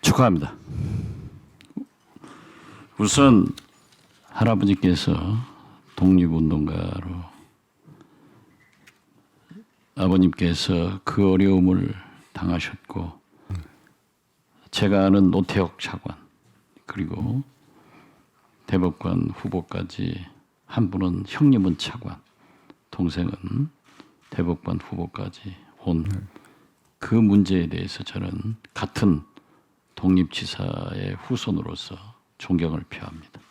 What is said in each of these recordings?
축하합니다. 우선 할아버지께서 독립운동가로 아버님께서 그 어려움을 당하셨고 제가 아는 노태욱 차관 그리고 대법관 후보까지 한 분은 형님은 차관 동생은 대법관 후보까지 온 그 문제에 대해서 저는 같은 독립지사의 후손으로서 존경을 표합니다.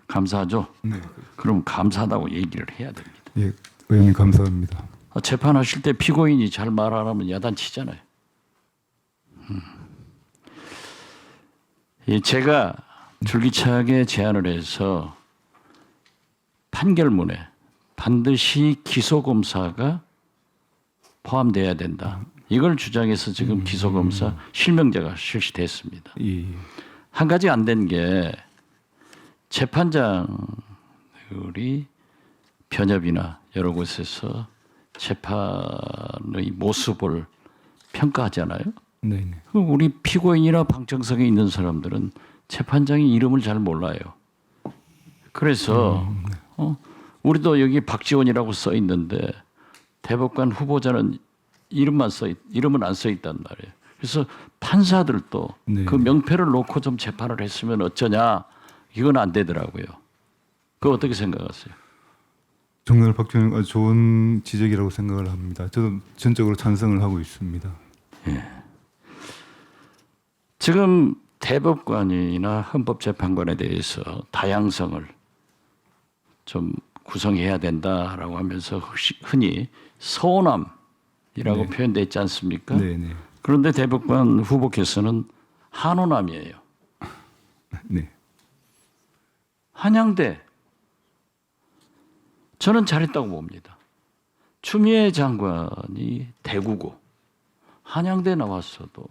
감사하죠? 네. 그럼 감사하다고 얘기를 해야 됩니다. 예, 의원님 감사합니다. 재판하실 때 피고인이 잘 말 안 하면 야단치잖아요. 제가 줄기차게 제안을 해서 판결문에 반드시 기소검사가 포함돼야 된다. 이걸 주장해서 지금 기소검사 실명제가 실시됐습니다. 예. 한 가지 안 된 게 재판장들이 변협이나 여러 곳에서 재판의 모습을 평가하잖아요. 네. 우리 피고인이나 방청석에 있는 사람들은 재판장의 이름을 잘 몰라요. 그래서 우리도 여기 박지원이라고 써 있는데 대법관 후보자는 이름은 안 써 있단 말이에요. 그래서 판사들도 네. 그 명패를 놓고 좀 재판을 했으면 어쩌냐 이건 안 되더라고요. 그거 어떻게 생각하세요? 정말 박주영 아주 좋은 지적이라고 생각을 합니다. 저도 전적으로 찬성을 하고 있습니다. 지금 대법관이나 헌법재판관에 대해서 다양성을 좀 구성해야 된다라고 하면서 흔히 서호남이라고 네. 표현돼 있지 않습니까? 네. 그런데 대법관 후보께서는 한호남이에요. 네. 한양대 저는 잘했다고 봅니다. 추미애 장관이 대구고 한양대 나왔어도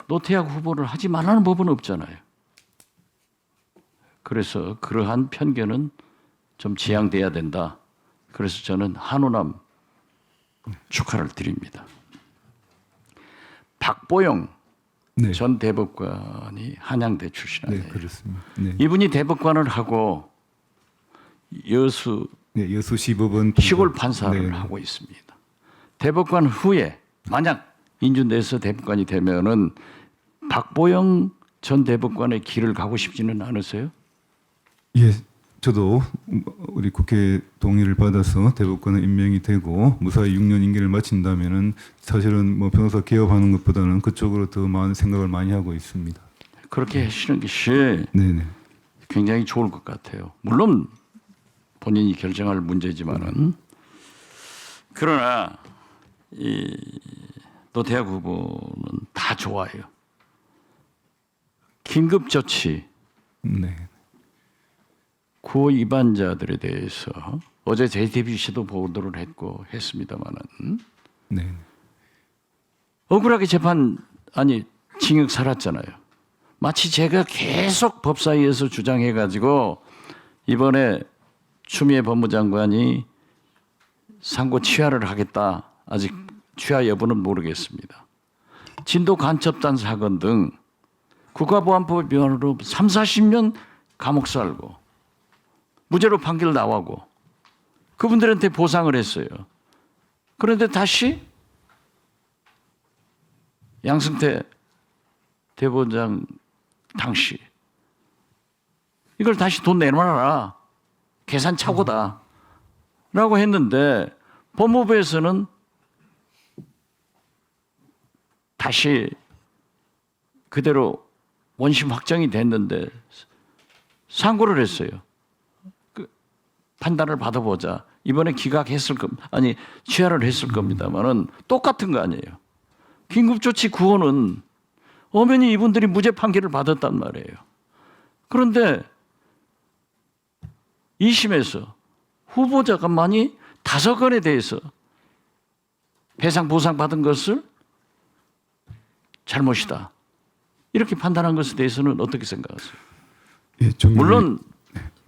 노태학 후보를 하지 말라는 법은 없잖아요. 그래서 그러한 편견은 좀 지양돼야 된다. 그래서 저는 한호남 축하를 드립니다. 박보영 네. 전 대법관이 한양대 출신 네, 아니에요. 그렇습니다. 네. 이분이 대법관을 하고 여수 네, 여수 시법원 시골 판사를 네. 하고 있습니다. 대법관 후에 만약 인준돼서 대법관이 되면은 박보영 전 대법관의 길을 가고 싶지는 않으세요? 예, 저도 우리 국회 동의를 받아서 대법관에 임명이 되고 무사히 6년 임기를 마친다면은 사실은 뭐 변호사 개업하는 것보다는 그쪽으로 더 많은 생각을 많이 하고 있습니다. 그렇게 하시는 것이 네네. 굉장히 좋을 것 같아요. 물론 본인이 결정할 문제지만은 그러나 이 노태학 후보는 다 좋아요. 긴급 조치 네. 고 위반자들에 대해서 어제 JTBC도 보도를 했습니다만은 네. 억울하게 징역 살았잖아요. 마치 제가 계속 법사위에서 주장해가지고 이번에 추미애 법무장관이 상고 취하를 하겠다. 아직 취하 여부는 모르겠습니다. 진도 간첩단 사건 등 국가보안법 위반으로 3, 40년 감옥 살고 무죄로 판결 나오고 그분들한테 보상을 했어요. 그런데 다시 양승태 대법원장 당시 이걸 다시 돈 내놔라. 계산 착오다. 라고 했는데 법무부에서는 다시 그대로 원심 확정이 됐는데 상고를 했어요. 판단을 받아보자. 이번에 취하를 했을 겁니다만은 똑같은 거 아니에요. 긴급조치 구호는 엄연히 이분들이 무죄 판결을 받았단 말이에요. 그런데 2심에서 후보자가만이 5건에 대해서 배상 보상 받은 것을 잘못이다. 이렇게 판단한 것에 대해서는 어떻게 생각하세요? 예, 물론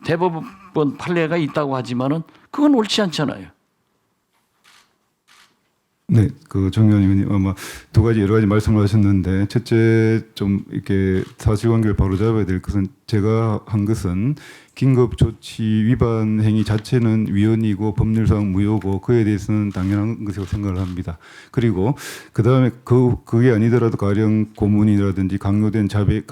대법원 판례가 있다고 하지만은 그건 옳지 않잖아요. 네, 그 정의원 의원님 아마 두 가지 여러 가지 말씀을 하셨는데 첫째 좀 이렇게 사실관계를 바로 잡아야 될 것은 제가 한 것은 긴급조치 위반 행위 자체는 위헌이고 법률상 무효고 그에 대해서는 당연한 것이라고 생각을 합니다. 그리고 그 다음에 그게 아니더라도 가령 고문이라든지 강요된 자백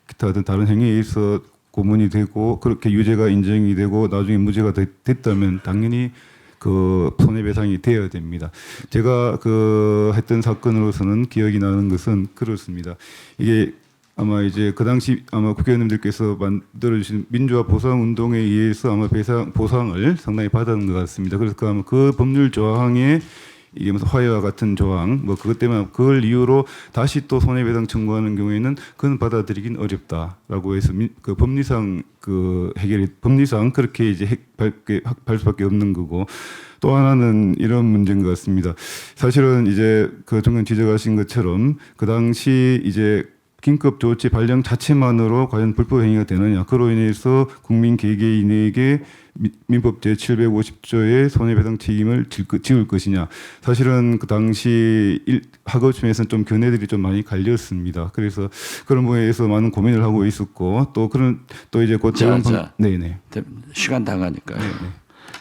기타 다른 행위에 있어 고문이 되고 그렇게 유죄가 인정이 되고 나중에 무죄가 됐다면 당연히 그 손해배상이 되어야 됩니다. 제가 그 했던 사건으로서는 기억이 나는 것은 그렇습니다. 이게 아마 이제 그 당시 아마 국회의원님들께서 만들어주신 민주화 보상 운동에 의해서 아마 보상을 상당히 받았는 것 같습니다. 그래서 아마 그 법률 조항에 이게 무슨 화해와 같은 조항, 뭐 그것 때문에 그걸 이유로 다시 또 손해배상 청구하는 경우에는 그건 받아들이긴 어렵다라고 해서 그 법리상 그 해결이 법리상 그렇게 이제 할 수밖에 없는 거고 또 하나는 이런 문제인 것 같습니다. 사실은 이제 그 정관 지적하신 것처럼 그 당시 이제 긴급 조치 발령 자체만으로 과연 불법 행위가 되느냐? 그로 인해서 국민 개개인에게 민법 제750조의 손해배상 책임을 지울 것이냐? 사실은 그 당시 학업심에서는 좀 견해들이 좀 많이 갈렸습니다. 그래서 그런 부분에서 많은 고민을 하고 있었고 또 이제 곧 자, 네네 시간 다 가니까요. 네네.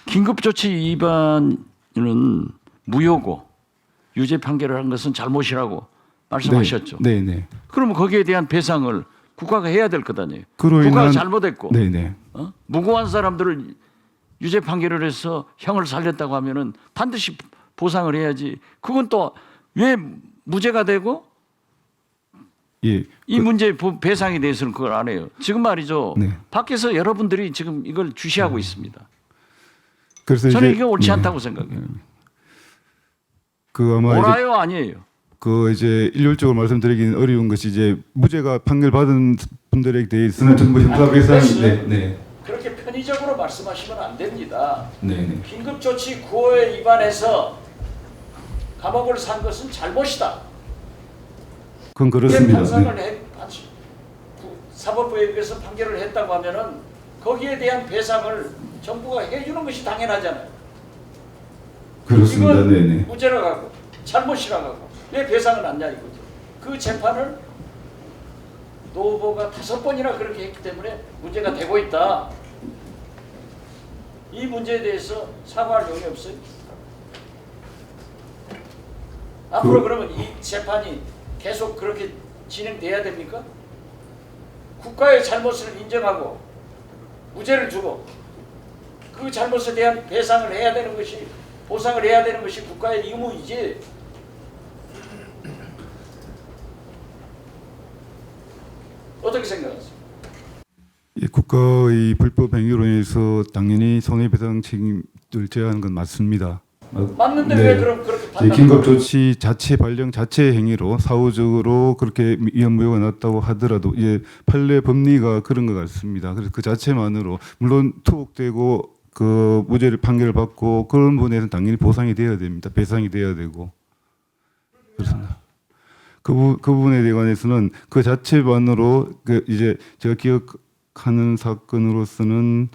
긴급조치 위반은 무효고 유죄 판결을 한 것은 잘못이라고 말씀하셨죠. 네네. 그러면 거기에 대한 배상을 국가가 해야 될 것 아니에요. 그로 국가가 인한 잘못했고 네네. 무고한 사람들을 유죄 판결을 해서 형을 살렸다고 하면은 반드시 보상을 해야지. 그건 또 왜 무죄가 되고 예. 이 문제 배상에 대해서는 그걸 안 해요. 지금 말이죠. 네. 밖에서 여러분들이 지금 이걸 주시하고 있습니다. 그래서 저는 이제 이게 옳지 않다고 생각해요. 그 아마 이제 옳아요, 아니에요. 그 이제 일률적으로 말씀드리기는 어려운 것이 이제 무죄가 판결받은 분들에 대해서는 전부 형사배상이 네. 그렇게 편의적으로 말씀하시면 안 됩니다. 네. 긴급조치 구호에 위반해서 감옥을 산 것은 잘못이다. 그건 그렇습니다. 판사를 네. 사법부에 의해서 판결을 했다고 하면은 거기에 대한 배상을 정부가 해주는 것이 당연하잖아요. 그렇습니다. 이건 네네. 무죄라고 하고 잘못이라고 하고 왜 배상을 안냐 이거죠. 그 재판을 노후보가 5번이나 그렇게 했기 때문에 문제가 되고 있다. 이 문제에 대해서 사과할 용이 없어요. 앞으로 그러면 이 재판이 계속 그렇게 진행돼야 됩니까? 국가의 잘못을 인정하고 무죄를 주고 그 잘못에 대한 배상을 해야 되는 것이 보상을 해야 되는 것이 국가의 의무이지. 어떻게 생각하세요? 예, 국가의 불법 행위로 인해서 당연히 손해배상 책임을 져야 하는 건 맞습니다. 맞는데 네. 왜 그럼 그렇게 판단? 긴급조치 자체 발령 자체 행위로 사후적으로 그렇게 위헌무효가 났다고 하더라도 이제 판례 법리가 그런 것 같습니다. 그래서 그 자체만으로 물론 투옥되고 그 무죄를 판결을 받고 그런 부분에서는 당연히 보상이 돼야 됩니다. 배상이 돼야 되고 그렇습니다. 그 부분에 관해서는 그 자체만으로 그 이제 제가 기억하는 사건으로서는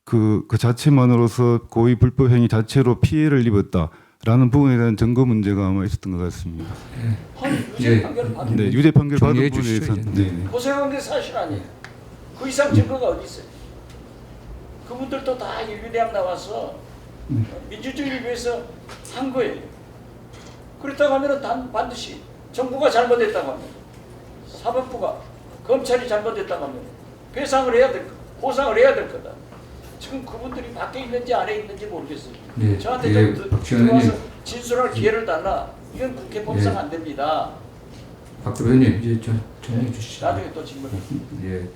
그 자체만으로서 고의 불법 행위 자체로 피해를 입었다라는 부분에 대한 증거 문제가 아마 있었던 것 같습니다. 유죄 판결을 받은 네, 유죄 판결 받은 정리해 부분에 주시죠. 대해서 네. 고생한 게 사실 아니에요. 그 이상 증거가 어디 있어요? 그분들도 다 인류대학 나와서 민주주의를 위해서 한 거예요. 그렇다고 하면 반드시 정부가 잘못했다고 하면 사법부가 검찰이 잘못했다고 하면 배상을 해야 될 거다. 보상을 해야 될 거다. 지금 그분들이 밖에 있는지 안에 있는지 모르겠어요. 네, 저한테 좀 박지원 들어와서 의원님. 진술할 기회를 달라. 이건 국회법상 안 됩니다. 박 의원님 이제 저 정리해 주시죠. 나중에 또 질문해. 예.